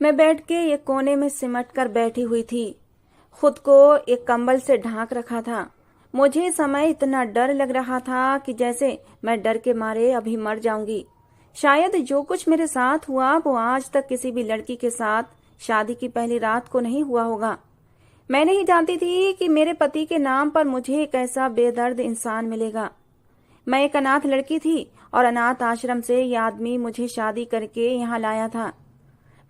मैं बेड के एक कोने में सिमट कर बैठी हुई थी। खुद को एक कंबल से ढांक रखा था। मुझे इस समय इतना डर लग रहा था कि जैसे मैं डर के मारे अभी मर जाऊंगी। शायद जो कुछ मेरे साथ हुआ वो आज तक किसी भी लड़की के साथ शादी की पहली रात को नहीं हुआ होगा। मैं नहीं जानती थी कि मेरे पति के नाम पर मुझे एक ऐसा बेदर्द इंसान मिलेगा। मैं एक अनाथ लड़की थी और अनाथ आश्रम से यह आदमी मुझे शादी करके यहाँ लाया था।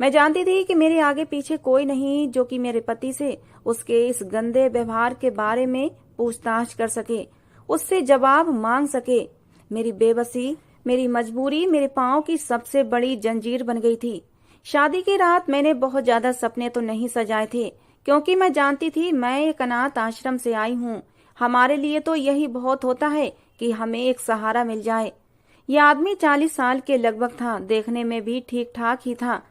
मैं जानती थी कि मेरे आगे पीछे कोई नहीं जो कि मेरे पति से उसके इस गंदे व्यवहार के बारे में पूछताछ कर सके, उससे जवाब मांग सके। मेरी बेबसी, मेरी मजबूरी मेरे पांव की सबसे बड़ी जंजीर बन गई थी। शादी की रात मैंने बहुत ज्यादा सपने तो नहीं सजाए थे, क्योंकि मैं जानती थी मैं एक अनाथ आश्रम से आई हूँ। हमारे लिए तो यही बहुत होता है कि हमें एक सहारा मिल जाए। यह आदमी 40 साल के लगभग था, देखने में भी ठीक ठाक ही था,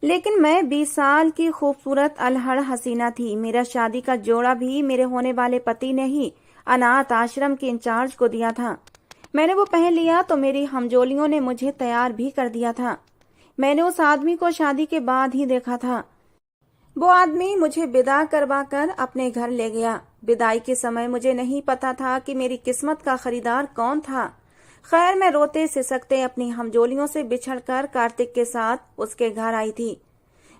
लेकिन मैं 20 साल की खूबसूरत अलहड़ हसीना थी। मेरा शादी का जोड़ा भी मेरे होने वाले पति ने ही अनाथ आश्रम के इंचार्ज को दिया था। मैंने वो पहन लिया तो मेरी हमजोलियों ने मुझे तैयार भी कर दिया था। मैंने उस आदमी को शादी के बाद ही देखा था। वो आदमी मुझे विदा करवा कर अपने घर ले गया। विदाई के समय मुझे नहीं पता था कि मेरी किस्मत का खरीदार कौन था। खैर, मैं रोते सिसकते अपनी हमजोलियों से बिछड़कर कार्तिक के साथ उसके घर आई थी।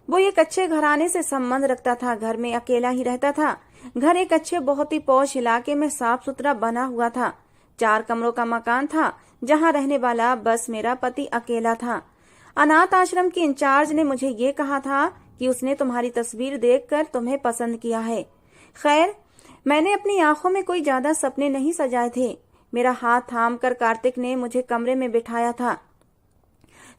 वो एक अच्छे घराने से संबंध रखता था, घर में अकेला ही रहता था। घर एक अच्छे बहुत ही पौष इलाके में साफ सुथरा बना हुआ था। 4 कमरों का मकान था, जहाँ रहने वाला बस मेरा पति अकेला था। अनाथ आश्रम की इंचार्ज ने मुझे ये कहा था कि उसने तुम्हारी तस्वीर देखकर तुम्हें पसंद किया है। खैर, मैंने अपनी आंखों में कोई ज्यादा सपने नहीं सजाए थे। मेरा हाथ थामकर कार्तिक ने मुझे कमरे में बिठाया था।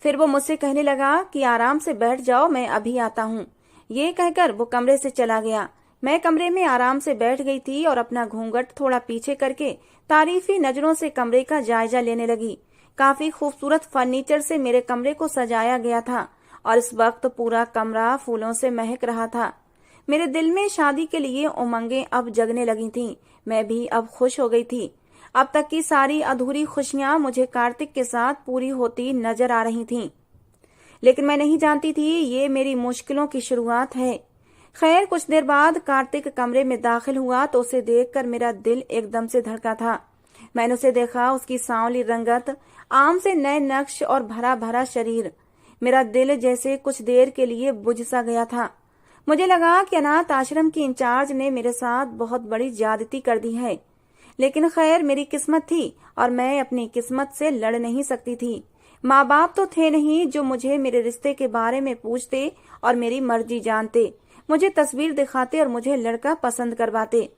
फिर वो मुझसे कहने लगा कि आराम से बैठ जाओ, मैं अभी आता हूँ। ये कहकर वो कमरे से चला गया। मैं कमरे में आराम से बैठ गई थी और अपना घूंघट थोड़ा पीछे करके तारीफी नजरों से कमरे का जायजा लेने लगी। काफी खूबसूरत फर्नीचर से मेरे कमरे को सजाया गया था और इस वक्त पूरा कमरा फूलों से महक रहा था। मेरे दिल में शादी के लिए उमंगें अब जगने लगी थीं। मैं भी अब खुश हो गई थी। अब तक की सारी अधूरी खुशियां मुझे कार्तिक के साथ पूरी होती नजर आ रही थीं। लेकिन मैं नहीं जानती थी ये मेरी मुश्किलों की शुरुआत है। खैर, कुछ देर बाद कार्तिक कमरे में दाखिल हुआ तो उसे देखकर मेरा दिल एकदम से धड़का था। मैंने उसे देखा, उसकी सांवली रंगत, आम से नए नक्श और भरा भरा शरीर। मेरा दिल जैसे कुछ देर के लिए बुझ सा गया था। मुझे लगा कि अनाथ आश्रम की इंचार्ज ने मेरे साथ बहुत बड़ी ज्यादती कर दी है। लेकिन खैर, मेरी किस्मत थी और मैं अपनी किस्मत से लड़ नहीं सकती थी। माँ बाप तो थे नहीं जो मुझे मेरे रिश्ते के बारे में पूछते और मेरी मर्जी जानते, मुझे तस्वीर दिखाते और मुझे लड़का पसंद करवाते।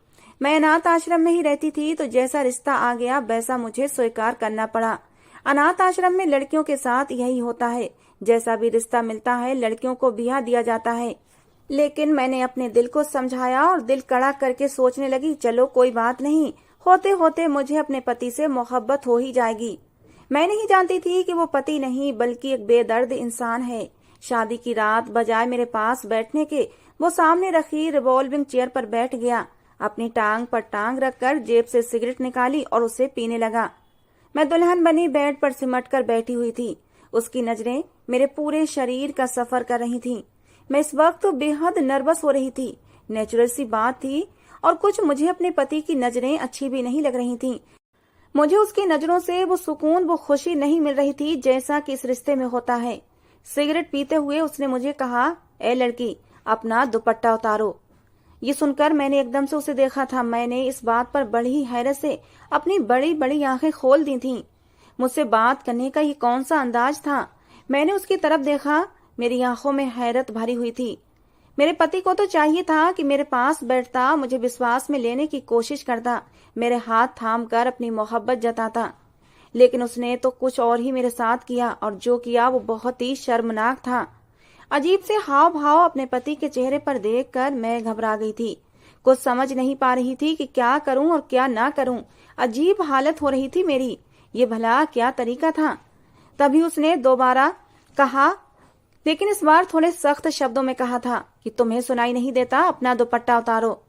मैं अनाथ आश्रम में ही रहती थी तो जैसा रिश्ता आ गया वैसा मुझे स्वीकार करना पड़ा। अनाथ आश्रम में लड़कियों के साथ यही होता है, जैसा भी रिश्ता मिलता है लड़कियों को ब्याह दिया जाता है। लेकिन मैंने अपने दिल को समझाया और दिल कड़ा करके सोचने लगी, चलो कोई बात नहीं, होते होते मुझे अपने पति से मोहब्बत हो ही जाएगी। मैं नहीं जानती थी कि वो पति नहीं बल्कि एक बेदर्द इंसान है। शादी की रात बजाय मेरे पास बैठने के वो सामने रखी रिवॉल्विंग चेयर पर बैठ गया। अपनी टांग पर टांग रखकर जेब से सिगरेट निकाली और उसे पीने लगा। मैं दुल्हन बनी बेड पर सिमट कर बैठी हुई थी। उसकी नजरें मेरे पूरे शरीर का सफर कर रही थीं। मैं इस वक्त बेहद नर्वस हो रही थी। नेचुरल सी बात थी और कुछ मुझे अपने पति की नजरें अच्छी भी नहीं लग रही थीं। मुझे उसकी नजरों से वो सुकून, वो खुशी नहीं मिल रही थी जैसा कि इस रिश्ते में होता है। सिगरेट पीते हुए उसने मुझे कहा, ए लड़की, अपना दुपट्टा उतारो। ये सुनकर मैंने एकदम से उसे देखा था। मैंने इस बात पर बड़ी हैरत से अपनी बड़ी बड़ी आंखें खोल दी थीं। मुझसे बात करने का ये कौन सा अंदाज था। मैंने उसकी तरफ देखा, मेरी आंखों में हैरत भरी हुई थी। मेरे पति को तो चाहिए था कि मेरे पास बैठता, मुझे विश्वास में लेने की कोशिश करता, मेरे हाथ थाम कर अपनी मोहब्बत जताता। लेकिन उसने तो कुछ और ही मेरे साथ किया और जो किया वो बहुत ही शर्मनाक था। अजीब से हाव भाव अपने पति के चेहरे पर देखकर मैं घबरा गई थी। कुछ समझ नहीं पा रही थी कि क्या करूं और क्या ना करूं। अजीब हालत हो रही थी मेरी। ये भला क्या तरीका था। तभी उसने दोबारा कहा, लेकिन इस बार थोड़े सख्त शब्दों में कहा था कि तुम्हें सुनाई नहीं देता, अपना दुपट्टा उतारो।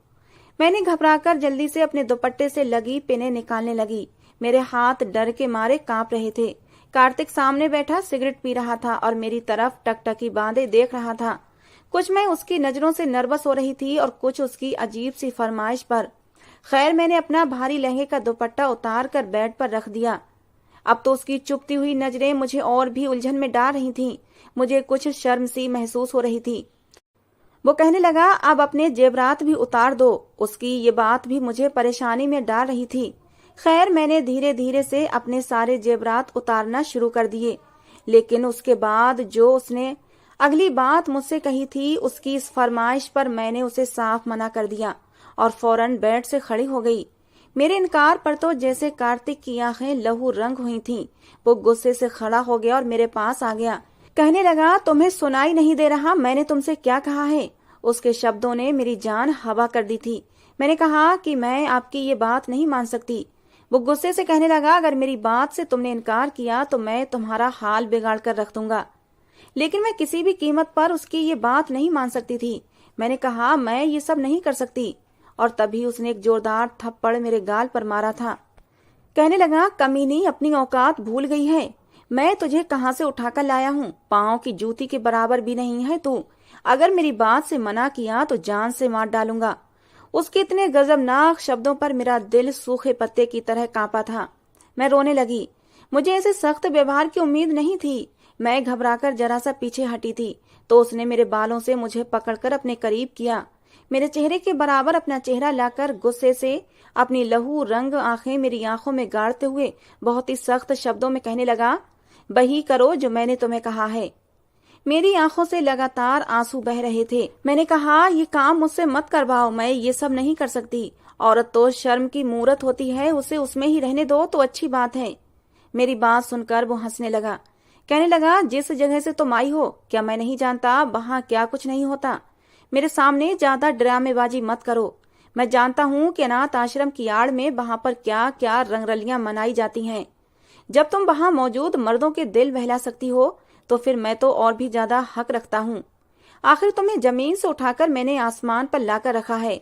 मैंने घबराकर जल्दी से अपने दुपट्टे से लगी पिनें निकालने लगी। मेरे हाथ डर के मारे कांप रहे थे। कार्तिक सामने बैठा सिगरेट पी रहा था और मेरी तरफ टकटकी बांधे देख रहा था। कुछ मैं उसकी नजरों से नर्वस हो रही थी और कुछ उसकी अजीब सी फरमाइश पर। खैर, मैंने अपना भारी लहंगे का दुपट्टा उतार कर बेड पर रख दिया। अब तो उसकी चुभती हुई नजरें मुझे और भी उलझन में डाल रही थीं। मुझे कुछ शर्म सी महसूस हो रही थी। वो कहने लगा, अब अपने जेवरात भी उतार दो। उसकी ये बात भी मुझे परेशानी में डाल रही थी। खैर, मैंने धीरे धीरे से अपने सारे जेवरात उतारना शुरू कर दिए। लेकिन उसके बाद जो उसने अगली बात मुझसे कही थी, उसकी इस फरमाइश पर मैंने उसे साफ मना कर दिया और फौरन बेड से खड़ी हो गई। मेरे इनकार पर तो जैसे कार्तिक की आंखें लहू रंग हुई थीं। वो गुस्से से खड़ा हो गया और मेरे पास आ गया। कहने लगा, तुम्हें सुनाई नहीं दे रहा मैंने तुमसे क्या कहा है? उसके शब्दों ने मेरी जान हवा कर दी थी। मैंने कहा कि मैं आपकी ये बात नहीं मान सकती। वो गुस्से से कहने लगा, अगर मेरी बात से तुमने इनकार किया तो मैं तुम्हारा हाल बिगाड़ कर रख दूंगा। लेकिन मैं किसी भी कीमत पर उसकी ये बात नहीं मान सकती थी। मैंने कहा, मैं ये सब नहीं कर सकती। और तभी उसने एक जोरदार थप्पड़ मेरे गाल पर मारा था। कहने लगा, कमीनी, अपनी औकात भूल गई है। मैं तुझे कहाँ से उठाकर लाया हूँ? पाँव की जूती के बराबर भी नहीं है तू। अगर मेरी बात से मना किया तो जान से मार डालूंगा। उसके इतने गजबनाक शब्दों पर मेरा दिल सूखे पत्ते की तरह कांपा था। मैं रोने लगी। मुझे ऐसे सख्त व्यवहार की उम्मीद नहीं थी। मैं घबराकर जरा सा पीछे हटी थी तो उसने मेरे बालों से मुझे पकड़कर अपने करीब किया। मेरे चेहरे के बराबर अपना चेहरा लाकर गुस्से से अपनी लहू रंग आंखें मेरी आंखों में गाड़ते हुए बहुत ही सख्त शब्दों में कहने लगा, वही करो जो मैंने तुम्हें कहा है। मेरी आंखों से लगातार आंसू बह रहे थे। मैंने कहा, ये काम मुझसे मत करवाओ, मैं ये सब नहीं कर सकती। औरत तो शर्म की मूरत होती है, उसे उसमें ही रहने दो तो अच्छी बात है। मेरी बात सुनकर वो हंसने लगा। कहने लगा, जिस जगह से तुम आई हो क्या मैं नहीं जानता वहां क्या कुछ नहीं होता? मेरे सामने ज्यादा ड्रामेबाजी मत करो। मैं जानता हूँ कि अनाथ आश्रम की आड़ में वहां पर क्या क्या रंगरलियां मनाई जाती हैं। जब तुम वहां मौजूद मर्दों के दिल बहला सकती हो तो फिर मैं तो और भी ज्यादा हक रखता हूँ। आखिर तुम्हें जमीन से उठाकर मैंने आसमान पर लाकर रखा है।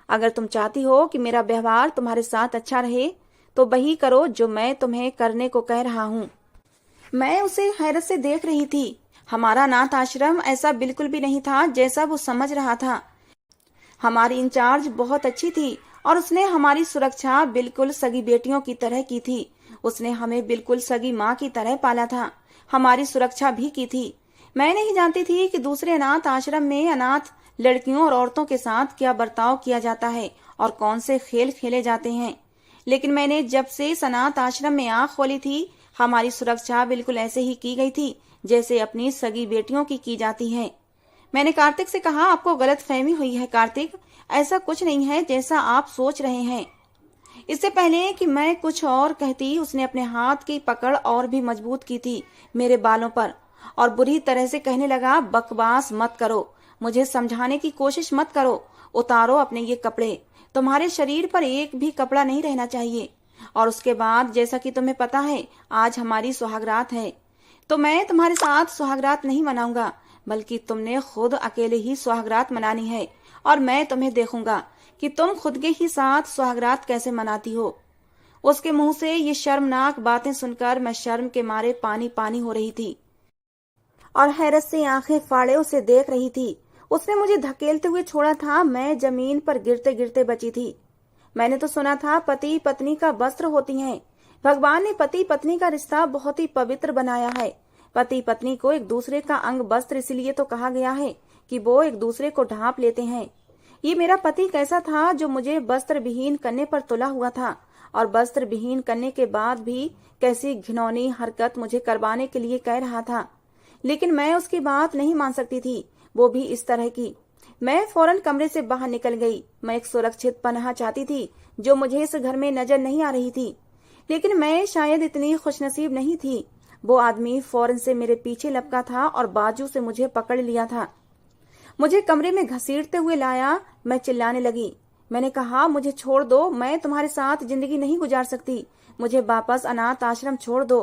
अगर तुम चाहती हो कि मेरा व्यवहार तुम्हारे साथ अच्छा रहे तो वही करो जो मैं तुम्हें करने को कह रहा हूँ। मैं उसे हैरत से देख रही थी। हमारा अनाथ आश्रम ऐसा बिल्कुल भी नहीं था जैसा वो समझ रहा था। हमारी इंचार्ज बहुत अच्छी थी और उसने हमारी सुरक्षा बिल्कुल सगी बेटियों की तरह की थी। उसने हमें बिल्कुल सगी माँ की तरह पाला था, हमारी सुरक्षा भी की थी। मैं नहीं जानती थी कि दूसरे अनाथ आश्रम में अनाथ लड़कियों और औरतों के साथ क्या बर्ताव किया जाता है और कौन से खेल खेले जाते हैं। लेकिन मैंने जब से इस अनाथ आश्रम में आंख खोली थी, हमारी सुरक्षा बिल्कुल ऐसे ही की गई थी जैसे अपनी सगी बेटियों की जाती है। मैंने कार्तिक से कहा, आपको गलत फहमी हुई है कार्तिक, ऐसा कुछ नहीं है जैसा आप सोच रहे हैं। इससे पहले कि मैं कुछ और कहती, उसने अपने हाथ की पकड़ और भी मजबूत की थी मेरे बालों पर और बुरी तरह से कहने लगा, बकवास मत करो, मुझे समझाने की कोशिश मत करो। उतारो अपने ये कपड़े, तुम्हारे शरीर पर एक भी कपड़ा नहीं रहना चाहिए। और उसके बाद, जैसा कि तुम्हें पता है, आज हमारी सुहागरात है, तो मैं तुम्हारे साथ सुहागरात नहीं मनाऊंगा, बल्कि तुमने खुद अकेले ही सुहागरात मनानी है और मैं तुम्हें देखूंगा कि तुम खुद के ही साथ सुहागरात कैसे मनाती हो। उसके मुंह से ये शर्मनाक बातें सुनकर मैं शर्म के मारे पानी पानी हो रही थी और हैरत से आंखें फाड़े उसे देख रही थी। उसने मुझे धकेलते हुए छोड़ा था, मैं जमीन पर गिरते गिरते बची थी। मैंने तो सुना था पति पत्नी का वस्त्र होती हैं। भगवान ने पति पत्नी का रिश्ता बहुत ही पवित्र बनाया है। पति पत्नी को एक दूसरे का अंग वस्त्र इसलिए तो कहा गया है कि वो एक दूसरे को ढांप लेते हैं। ये मेरा पति कैसा था जो मुझे वस्त्र विहीन करने पर तुला हुआ था और वस्त्र विहीन करने के बाद भी कैसी घिनौनी हरकत मुझे करवाने के लिए कह रहा था। लेकिन मैं उसकी बात नहीं मान सकती थी, वो भी इस तरह की। मैं फौरन कमरे से बाहर निकल गई। मैं एक सुरक्षित पनाह चाहती थी जो मुझे इस घर में नजर नहीं आ रही थी। लेकिन मैं शायद इतनी खुशनसीब नहीं थी। वो आदमी फौरन से मेरे पीछे लपका था और बाजू से मुझे पकड़ लिया था। मुझे कमरे में घसीटते हुए लाया। मैं चिल्लाने लगी। मैंने कहा, मुझे छोड़ दो, मैं तुम्हारे साथ जिंदगी नहीं गुजार सकती, मुझे वापस अनाथ आश्रम छोड़ दो।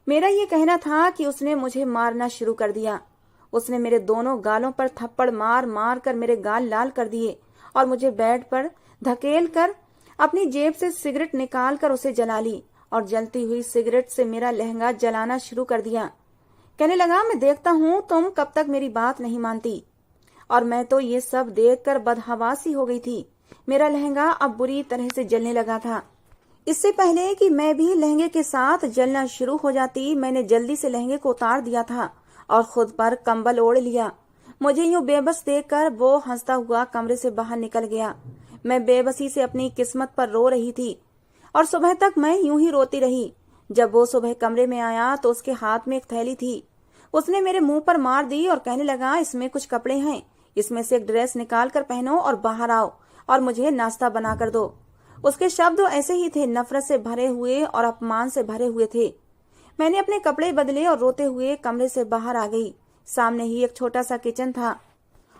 मेरा ये कहना था कि उसने मुझे मारना शुरू कर दिया। उसने मेरे दोनों गालों पर थप्पड़ मार मार कर मेरे गाल लाल कर दिए और मुझे बेड पर धकेल कर अपनी जेब से सिगरेट निकाल कर उसे जला ली और जलती हुई सिगरेट से मेरा लहंगा जलाना शुरू कर दिया। कहने लगा, मैं देखता हूँ तुम कब तक मेरी बात नहीं मानती। और मैं तो ये सब देखकर बदहवासी हो गई थी। मेरा लहंगा अब बुरी तरह से जलने लगा था। इससे पहले कि मैं भी लहंगे के साथ जलना शुरू हो जाती, मैंने जल्दी से लहंगे को उतार दिया था और खुद पर कंबल ओढ़ लिया। मुझे यूं बेबस देखकर वो हंसता हुआ कमरे से बाहर निकल गया। मैं बेबसी से अपनी किस्मत पर रो रही थी और सुबह तक मैं यूं ही रोती रही। जब वो सुबह कमरे में आया तो उसके हाथ में एक थैली थी। उसने मेरे मुंह पर मार दी और कहने लगा, इसमें कुछ कपड़े हैं, इसमें से एक ड्रेस निकाल कर पहनो और बाहर आओ और मुझे नाश्ता बना कर दो। उसके शब्द ऐसे ही थे, नफरत से भरे हुए और अपमान से भरे हुए थे। मैंने अपने कपड़े बदले और रोते हुए कमरे से बाहर आ गई। सामने ही एक छोटा सा किचन था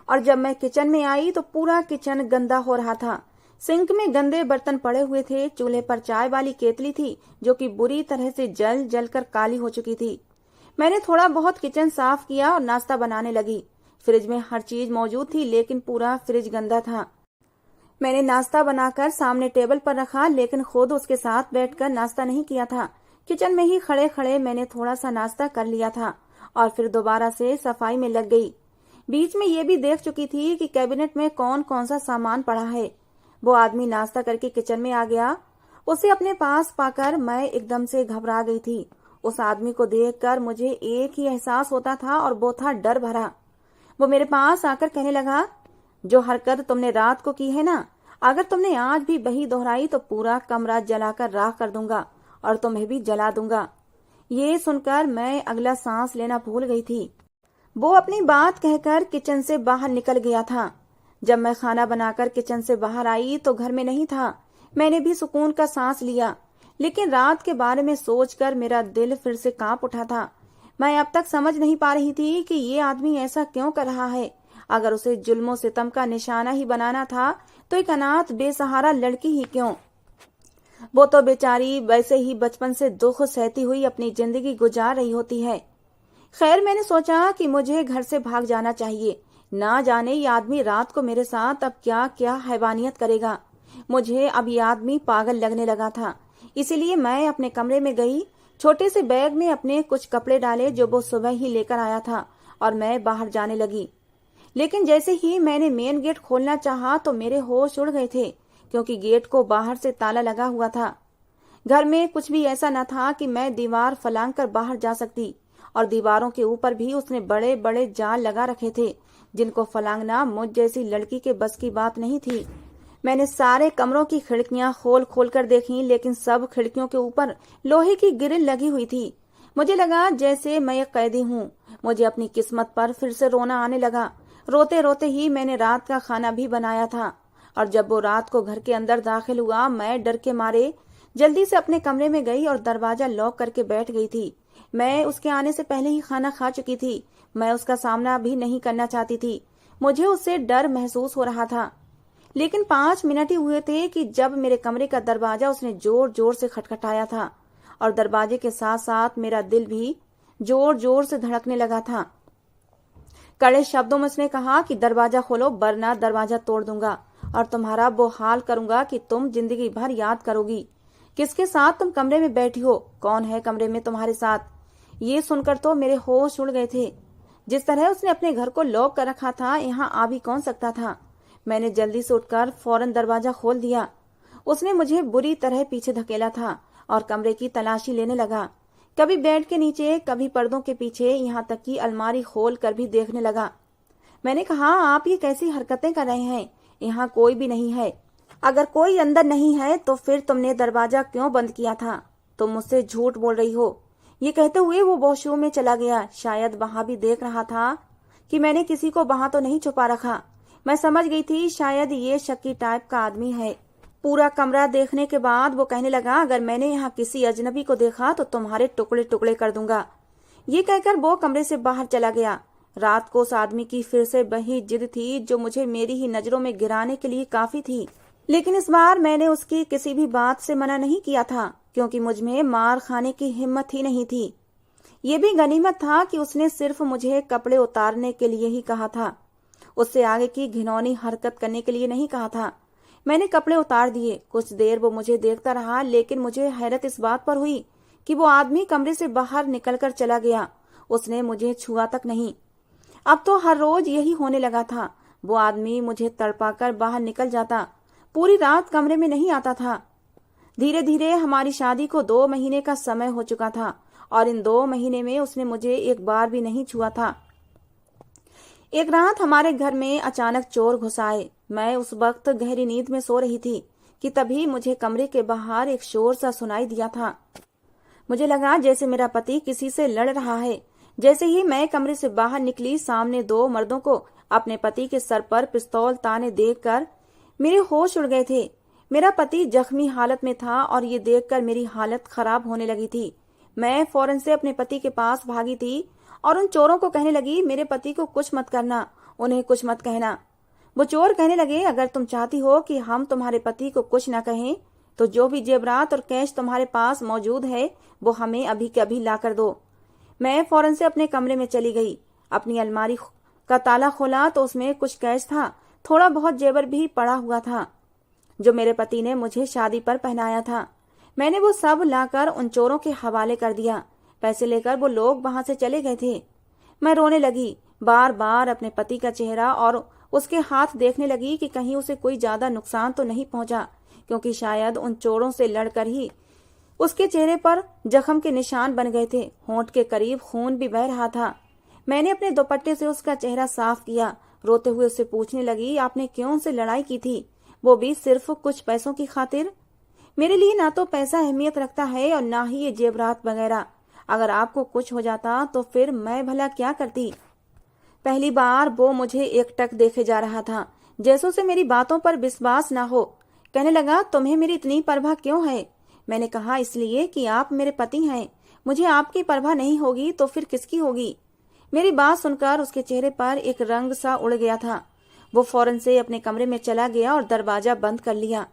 और जब मैं किचन में आई तो पूरा किचन गंदा हो रहा था। सिंक में गंदे बर्तन पड़े हुए थे। चूल्हे पर चाय वाली केतली थी जो कि बुरी तरह से जल जल कर काली हो चुकी थी। मैंने थोड़ा बहुत किचन साफ किया और नाश्ता बनाने लगी। फ्रिज में हर चीज मौजूद थी लेकिन पूरा फ्रिज गंदा था। मैंने नाश्ता बनाकर सामने टेबल पर रखा लेकिन खुद उसके साथ बैठकर नाश्ता नहीं किया था। किचन में ही खड़े खड़े मैंने थोड़ा सा नाश्ता कर लिया था और फिर दोबारा से सफाई में लग गई। बीच में ये भी देख चुकी थी कि कैबिनेट में कौन कौन सा सामान पड़ा है। वो आदमी नाश्ता करके किचन में आ गया। उसे अपने पास पाकर मैं एकदम से घबरा गई थी। उस आदमी को देखकर मुझे एक ही एहसास होता था और वो था डर भरा। वो मेरे पास आकर कहने लगा, जो हरकत तुमने रात को की है ना, अगर तुमने आज भी वही दोहराई तो पूरा कमरा जलाकर राख कर दूंगा और तुम्हें भी जला दूंगा। ये सुनकर मैं अगला सांस लेना भूल गई थी। वो अपनी बात कहकर किचन से बाहर निकल गया था। जब मैं खाना बनाकर किचन से बाहर आई तो घर में नहीं था। मैंने भी सुकून का सांस लिया, लेकिन रात के बारे में सोचकर मेरा दिल फिर से कांप उठा था। मैं अब तक समझ नहीं पा रही थी कि ये आदमी ऐसा क्यों कर रहा है। अगर उसे जुल्मों सितम का निशाना ही बनाना था तो एक अनाथ बेसहारा लड़की ही क्यों। वो तो बेचारी वैसे ही बचपन से दुख सहती हुई अपनी जिंदगी गुजार रही होती है। खैर, मैंने सोचा कि मुझे घर से भाग जाना चाहिए। ना जाने ये आदमी रात को मेरे साथ अब क्या क्या हैवानियत करेगा। मुझे अब ये आदमी पागल लगने लगा था। इसीलिए मैं अपने कमरे में गई। छोटे से बैग में अपने कुछ कपड़े डाले जो वो सुबह ही लेकर आया था और मैं बाहर जाने लगी। लेकिन जैसे ही मैंने मेन गेट खोलना चाहा तो मेरे होश उड़ गए थे, क्योंकि गेट को बाहर से ताला लगा हुआ था। घर में कुछ भी ऐसा न था कि मैं दीवार फलांग कर बाहर जा सकती, और दीवारों के ऊपर भी उसने बड़े बड़े जाल लगा रखे थे जिनको फलांगना मुझ जैसी लड़की के बस की बात नहीं थी। मैंने सारे कमरों की खिड़कियां खोल खोल कर देखी, लेकिन सब खिड़कियों के ऊपर लोहे की ग्रिल लगी हुई थी। मुझे लगा जैसे मैं एक कैदी हूँ। मुझे अपनी किस्मत पर फिर से रोना आने लगा। रोते रोते ही मैंने रात का खाना भी बनाया था, और जब वो रात को घर के अंदर दाखिल हुआ मैं डर के मारे जल्दी से अपने कमरे में गई और दरवाजा लॉक करके बैठ गई थी। मैं उसके आने से पहले ही खाना खा चुकी थी। मैं उसका सामना भी नहीं करना चाहती थी। मुझे उससे डर महसूस हो रहा था। लेकिन 5 मिनट ही हुए थे कि जब मेरे कमरे का दरवाजा उसने जोर जोर से खटखटाया था, और दरवाजे के साथ साथ मेरा दिल भी जोर जोर से धड़कने लगा था। कड़े शब्दों में उसने कहा कि दरवाजा खोलो वरना दरवाजा तोड़ दूंगा और तुम्हारा वो हाल करूंगा कि तुम जिंदगी भर याद करोगी। किसके साथ तुम कमरे में बैठी हो? कौन है कमरे में तुम्हारे साथ? ये सुनकर तो मेरे होश उड़ गए थे। जिस तरह उसने अपने घर को लॉक कर रखा था, यहाँ आ भी कौन सकता था। मैंने जल्दी से उठकर फौरन दरवाजा खोल दिया। उसने मुझे बुरी तरह पीछे धकेला था और कमरे की तलाशी लेने लगा। कभी बेड के नीचे, कभी पर्दों के पीछे, यहाँ तक कि अलमारी खोल कर भी देखने लगा। मैंने कहा, आप ये कैसी हरकतें कर रहे हैं? यहाँ कोई भी नहीं है। अगर कोई अंदर नहीं है तो फिर तुमने दरवाजा क्यों बंद किया था? तुम मुझसे झूठ बोल रही हो। ये कहते हुए वो वॉशरूम में चला गया। शायद वहां भी देख रहा था कि मैंने किसी को वहां तो नहीं छुपा रखा। मैं समझ गई थी शायद ये शक्की टाइप का आदमी है। पूरा कमरा देखने के बाद वो कहने लगा, अगर मैंने यहाँ किसी अजनबी को देखा तो तुम्हारे टुकड़े टुकड़े कर दूंगा। ये कहकर वो कमरे से बाहर चला गया। रात को उस आदमी की फिर से वही जिद थी जो मुझे मेरी ही नजरों में गिराने के लिए काफी थी। लेकिन इस बार मैंने उसकी किसी भी बात से मना नहीं किया था, क्योंकि मुझ में मार खाने की हिम्मत ही नहीं थी। ये भी गनीमत था कि उसने सिर्फ मुझे कपड़े उतारने के लिए ही कहा था, उससे आगे की घिनौनी हरकत करने के लिए नहीं कहा था। मैंने कपड़े उतार दिए। कुछ देर वो मुझे देखता रहा, लेकिन मुझे हैरत इस बात पर हुई कि वो आदमी कमरे से बाहर निकलकर चला गया। उसने मुझे छुआ तक नहीं। अब तो हर रोज यही होने लगा था। वो आदमी मुझे तड़पाकर बाहर निकल जाता। पूरी रात कमरे में नहीं आता था। धीरे धीरे हमारी शादी को 2 महीने का समय हो चुका था और इन 2 महीने में उसने मुझे एक बार भी नहीं छुआ था। एक रात हमारे घर में अचानक चोर घुस आए। मैं उस वक्त गहरी नींद में सो रही थी कि तभी मुझे कमरे के बाहर एक शोर सा सुनाई दिया था। मुझे लगा जैसे मेरा पति किसी से लड़ रहा है। जैसे ही मैं कमरे से बाहर निकली, सामने 2 मर्दों को अपने पति के सर पर पिस्तौल ताने देखकर मेरे होश उड़ गए थे। मेरा पति जख्मी हालत में था और ये देखकर मेरी हालत खराब होने लगी थी। मैं फौरन से अपने पति के पास भागी थी और उन चोरों को कहने लगी, मेरे पति को कुछ मत करना, उन्हें कुछ मत कहना। वो चोर कहने लगे, अगर तुम चाहती हो कि हम तुम्हारे पति को कुछ न कहें तो जो भी जेवरात और कैश तुम्हारे पास मौजूद है वो हमें अभी के अभी ला कर दो। मैं फौरन से अपने कमरे में चली गई। अपनी अलमारी का ताला खोला तो उसमें कुछ कैश था। थोड़ा बहुत जेवर भी पड़ा हुआ था जो मेरे पति ने मुझे शादी पर पहनाया था। मैंने वो सब लाकर उन चोरों के हवाले कर दिया। पैसे लेकर वो लोग वहां से चले गए थे। मैं रोने लगी, बार बार अपने पति का चेहरा और उसके हाथ देखने लगी कि कहीं उसे कोई ज्यादा नुकसान तो नहीं पहुंचा, क्योंकि शायद उन चोरों से लड़कर ही उसके चेहरे पर जख्म के निशान बन गए थे। होंठ के करीब खून भी बह रहा था। मैंने अपने दुपट्टे से उसका चेहरा साफ किया। रोते हुए उससे पूछने लगी, आपने क्यों उनसे लड़ाई की थी, वो भी सिर्फ कुछ पैसों की खातिर? मेरे लिए ना तो पैसा अहमियत रखता है और ना ही ये जेवरात वगैरह। अगर आपको कुछ हो जाता तो फिर मैं भला क्या करती? पहली बार वो मुझे एकटक देखे जा रहा था, जैसे उसे मेरी बातों पर विश्वास ना हो। कहने लगा, तुम्हें मेरी इतनी परवाह क्यों है? मैंने कहा, इसलिए कि आप मेरे पति हैं। मुझे आपकी परवाह नहीं होगी तो फिर किसकी होगी? मेरी बात सुनकर उसके चेहरे पर एक रंग सा उड़ गया था। वो फौरन से अपने कमरे में चला गया और दरवाजा बंद कर लिया।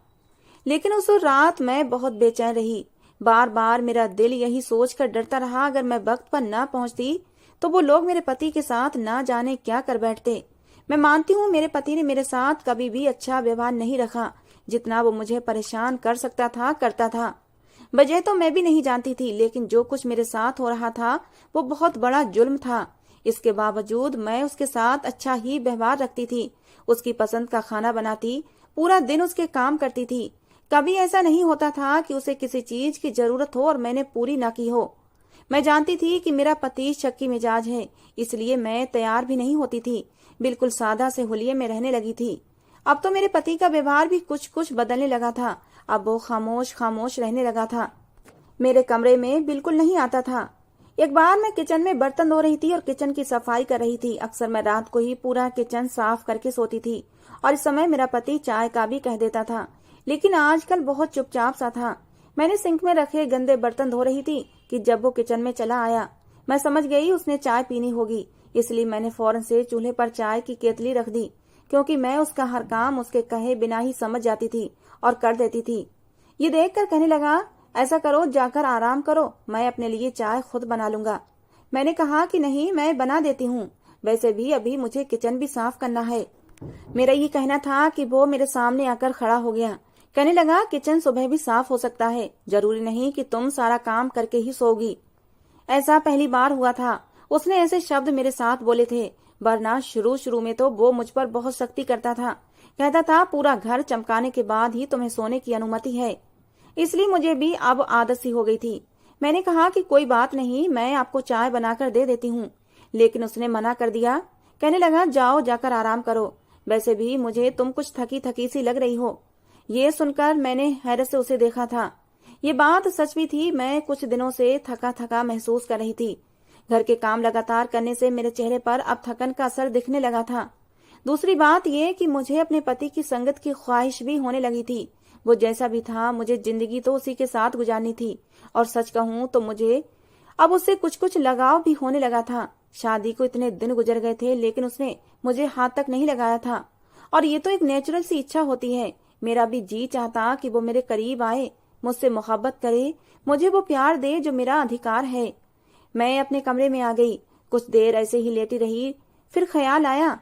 लेकिन उस रात मैं बहुत बेचैन रही। बार बार मेरा दिल यही सोचकर डरता रहा, अगर मैं वक्त पर ना पहुंचती तो वो लोग मेरे पति के साथ ना जाने क्या कर बैठते। मैं मानती हूँ मेरे पति ने मेरे साथ कभी भी अच्छा व्यवहार नहीं रखा। जितना वो मुझे परेशान कर सकता था करता था। वजह तो मैं भी नहीं जानती थी, लेकिन जो कुछ मेरे साथ हो रहा था वो बहुत बड़ा जुल्म था। इसके बावजूद मैं उसके साथ अच्छा ही व्यवहार रखती थी। उसकी पसंद का खाना बनाती, पूरा दिन उसके काम करती थी। कभी ऐसा नहीं होता था कि उसे किसी चीज की जरूरत हो और मैंने पूरी ना की हो। मैं जानती थी कि मेरा पति शक्की मिजाज है, इसलिए मैं तैयार भी नहीं होती थी। बिल्कुल सादा से हुलिये में रहने लगी थी। अब तो मेरे पति का व्यवहार भी कुछ कुछ बदलने लगा था। अब वो खामोश खामोश रहने लगा था। मेरे कमरे में बिल्कुल नहीं आता था। एक बार मैं किचन में बर्तन धो रही थी और किचन की सफाई कर रही थी। अक्सर मैं रात को ही पूरा किचन साफ करके सोती थी और इस समय मेरा पति चाय का भी कह देता था, लेकिन आजकल बहुत चुपचाप सा था। मैंने सिंक में रखे गंदे बर्तन धो रही थी कि जब वो किचन में चला आया। मैं समझ गई उसने चाय पीनी होगी, इसलिए मैंने फौरन से चूल्हे पर चाय की केतली रख दी, क्योंकि मैं उसका हर काम उसके कहे बिना ही समझ जाती थी और कर देती थी। ये देखकर कहने लगा, ऐसा करो, जाकर आराम करो, मैं अपने लिए चाय खुद बना लूंगा। मैंने कहा कि नहीं, मैं बना देती हूँ, वैसे भी अभी मुझे किचन भी साफ करना है। मेरा ये कहना था कि वो मेरे सामने आकर खड़ा हो गया। कहने लगा, किचन सुबह भी साफ हो सकता है, जरूरी नहीं कि तुम सारा काम करके ही सोगी। ऐसा पहली बार हुआ था। उसने ऐसे शब्द मेरे साथ बोले थे, वरना शुरू शुरू में तो वो मुझ पर बहुत सख्ती करता था। कहता था, पूरा घर चमकाने के बाद ही तुम्हें सोने की अनुमति है। इसलिए मुझे भी अब आदत सी हो गई थी। मैंने कहा कि कोई बात नहीं, मैं आपको चाय बनाकर दे देती हूँ, लेकिन उसने मना कर दिया। कहने लगा, जाओ जाकर आराम करो, वैसे भी मुझे तुम कुछ थकी थकी सी लग रही हो। ये सुनकर मैंने हैरत से उसे देखा था। ये बात सच भी थी। मैं कुछ दिनों से थका थका महसूस कर रही थी। घर के काम लगातार करने से मेरे चेहरे पर अब थकन का असर दिखने लगा था। दूसरी बात यह कि मुझे अपने पति की संगत की ख्वाहिश भी होने लगी थी। वो जैसा भी था, मुझे जिंदगी तो उसी के साथ गुजारनी थी। और सच कहूं तो मुझे अब उससे कुछ कुछ लगाव भी होने लगा था। शादी को इतने दिन गुजर गए थे, लेकिन उसने मुझे हाथ तक नहीं लगाया था। और ये तो एक नेचुरल सी इच्छा होती है। मेरा भी जी चाहता कि वो मेरे करीब आए, मुझसे मोहब्बत करे, मुझे वो प्यार दे जो मेरा अधिकार है। मैं अपने कमरे में आ गई। कुछ देर ऐसे ही लेटी रही। फिर ख्याल आया,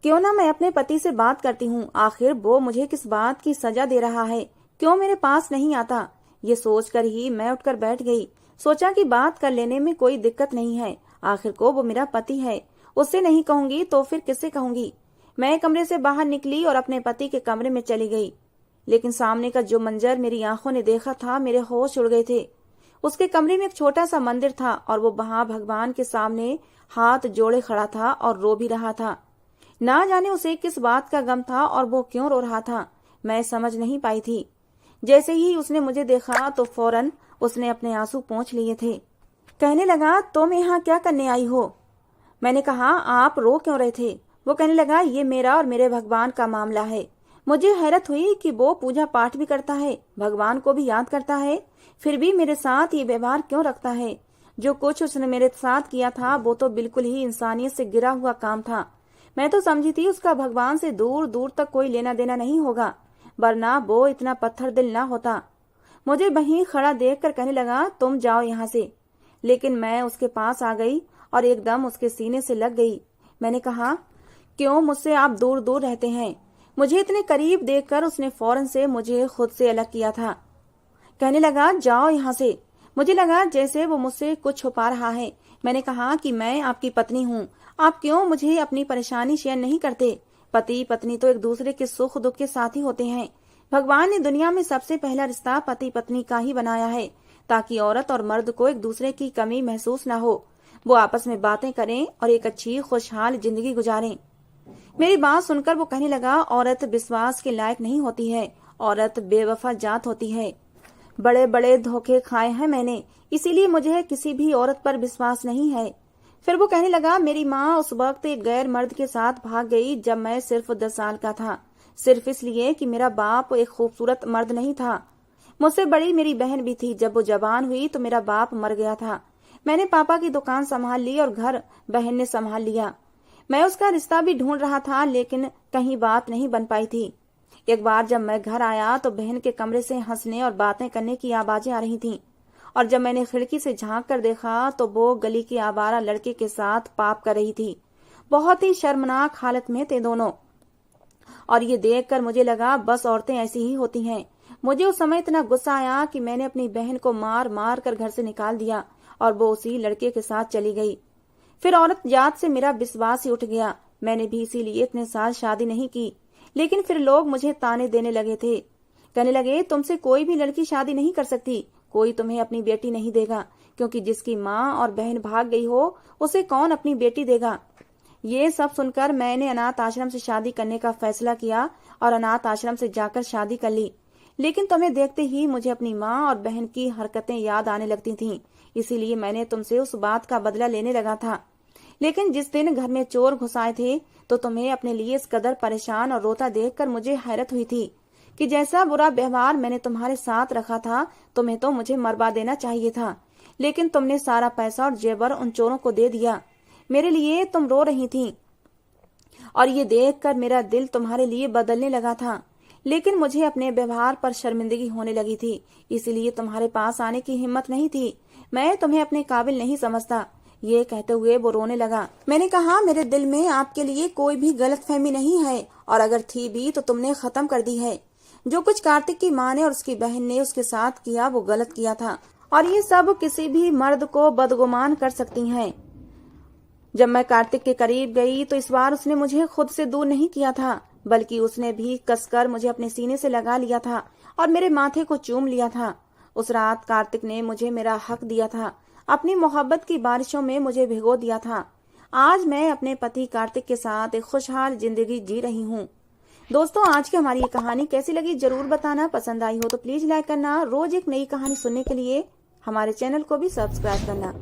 क्यों ना मैं अपने पति से बात करती हूँ। आखिर वो मुझे किस बात की सजा दे रहा है, क्यों मेरे पास नहीं आता। ये सोचकर ही मैं उठकर बैठ गई। सोचा कि बात कर लेने में कोई दिक्कत नहीं है, आखिर को वो मेरा पति है। उससे नहीं कहूंगी तो फिर किससे कहूंगी। मैं कमरे से बाहर निकली और अपने पति के कमरे में चली गई, लेकिन सामने का जो मंजर मेरी आंखों ने देखा था, मेरे होश उड़ गए थे। उसके कमरे में एक छोटा सा मंदिर था और वो वहां भगवान के सामने हाथ जोड़े खड़ा था और रो भी रहा था। ना जाने उसे किस बात का गम था और वो क्यों रो रहा था, मैं समझ नहीं पाई थी। जैसे ही उसने मुझे देखा तो फौरन उसने अपने आंसू पोंछ लिए थे। कहने लगा, तुम यहाँ क्या करने आई हो? मैंने कहा, आप रो क्यों रहे थे? वो कहने लगा, ये मेरा और मेरे भगवान का मामला है। मुझे हैरत हुई कि वो पूजा पाठ भी करता है, भगवान को भी याद करता है, फिर भी मेरे साथ ये व्यवहार क्यों रखता है? जो कुछ उसने मेरे साथ किया था वो तो बिल्कुल ही इंसानियत से गिरा हुआ काम था। मैं तो समझी थी उसका भगवान से दूर दूर तक कोई लेना देना नहीं होगा, वरना वो इतना पत्थर दिल ना होता। मुझे वहीं खड़ा देखकर कहने लगा, तुम जाओ यहाँ से। लेकिन मैं उसके पास आ गई और एकदम उसके सीने से लग गई। मैंने कहा, क्यों मुझसे आप दूर दूर रहते हैं? मुझे इतने करीब देखकर उसने फौरन से मुझे खुद से अलग किया था। कहने लगा, जाओ यहाँ से। मुझे लगा जैसे वो मुझसे कुछ छुपा रहा है। मैंने कहा कि मैं आपकी पत्नी हूँ, आप क्यों मुझे अपनी परेशानी शेयर नहीं करते? पति पत्नी तो एक दूसरे के सुख दुख के साथी होते हैं। भगवान ने दुनिया में सबसे पहला रिश्ता पति पत्नी का ही बनाया है, ताकि औरत और मर्द को एक दूसरे की कमी महसूस न हो। वो आपस में बातें करें और एक अच्छी खुशहाल जिंदगी गुजारें। मेरी बात सुनकर वो कहने लगा, औरत विश्वास के लायक नहीं होती है, औरत बेवफा जात होती है। बड़े बड़े धोखे खाए हैं मैंने, इसीलिए मुझे किसी भी औरत पर विश्वास नहीं है। फिर वो कहने लगा, मेरी माँ उस वक्त एक गैर मर्द के साथ भाग गई जब मैं सिर्फ 10 साल का था, सिर्फ इसलिए कि मेरा बाप एक खूबसूरत मर्द नहीं था। मुझसे बड़ी मेरी बहन भी थी। जब वो जवान हुई तो मेरा बाप मर गया था। मैंने पापा की दुकान संभाल ली और घर बहन ने संभाल लिया। मैं उसका रिश्ता भी ढूंढ रहा था, लेकिन कहीं बात नहीं बन पाई थी। एक बार जब मैं घर आया तो बहन के कमरे से हंसने और बातें करने की आवाजें आ रही थीं, और जब मैंने खिड़की से झांक कर देखा तो वो गली के आवारा लड़के के साथ पाप कर रही थी। बहुत ही शर्मनाक हालत में थे दोनों, और ये देखकर मुझे लगा बस औरतें ऐसी ही होती हैं। मुझे उस समय इतना गुस्सा आया कि मैंने अपनी बहन को मार मार कर घर से निकाल दिया और वो उसी लड़के के साथ चली गई। फिर औरत जात से मेरा विश्वास ही उठ गया। मैंने भी इसीलिए इतने साल शादी नहीं की। लेकिन फिर लोग मुझे ताने देने लगे थे, कहने लगे, तुमसे कोई भी लड़की शादी नहीं कर सकती, कोई तुम्हें अपनी बेटी नहीं देगा, क्योंकि जिसकी माँ और बहन भाग गई हो उसे कौन अपनी बेटी देगा। ये सब सुनकर मैंने अनाथ आश्रम से शादी करने का फैसला किया और अनाथ आश्रम से जाकर शादी कर ली। लेकिन तुम्हें देखते ही मुझे अपनी माँ और बहन की हरकतें याद आने लगती थीं, इसीलिए मैंने तुमसे उस बात का बदला लेने लगा था। लेकिन जिस दिन घर में चोर घुस आए थे तो तुम्हें अपने लिए इस कदर परेशान और रोता देखकर मुझे हैरत हुई थी कि जैसा बुरा व्यवहार मैंने तुम्हारे साथ रखा था, तुम्हें तो मुझे मरवा देना चाहिए था। लेकिन तुमने सारा पैसा और जेवर उन चोरों को दे दिया। मेरे लिए तुम रो रही थी और ये देखकर मेरा दिल तुम्हारे लिए बदलने लगा था। लेकिन मुझे अपने व्यवहार पर शर्मिंदगी होने लगी थी, इसलिए तुम्हारे पास आने की हिम्मत नहीं थी। मैं तुम्हें अपने काबिल नहीं समझता। ये कहते हुए वो रोने लगा। मैंने कहा, मेरे दिल में आपके लिए कोई भी गलतफहमी नहीं है, और अगर थी भी तो तुमने खत्म कर दी है। जो कुछ कार्तिक की माँ ने और उसकी बहन ने उसके साथ किया वो गलत किया था, और ये सब किसी भी मर्द को बदगुमान कर सकती हैं। जब मैं कार्तिक के करीब गई तो इस बार उसने मुझे खुद से दूर नहीं किया था, बल्कि उसने भी कसकर मुझे अपने सीने से लगा लिया था और मेरे माथे को चूम लिया था। उस रात कार्तिक ने मुझे मेरा हक दिया था, अपनी मोहब्बत की बारिशों में मुझे भिगो दिया था। आज मैं अपने पति कार्तिक के साथ एक खुशहाल जिंदगी जी रही हूँ। दोस्तों, आज की हमारी ये कहानी कैसी लगी जरूर बताना। पसंद आई हो तो प्लीज लाइक करना। रोज एक नई कहानी सुनने के लिए हमारे चैनल को भी सब्सक्राइब करना।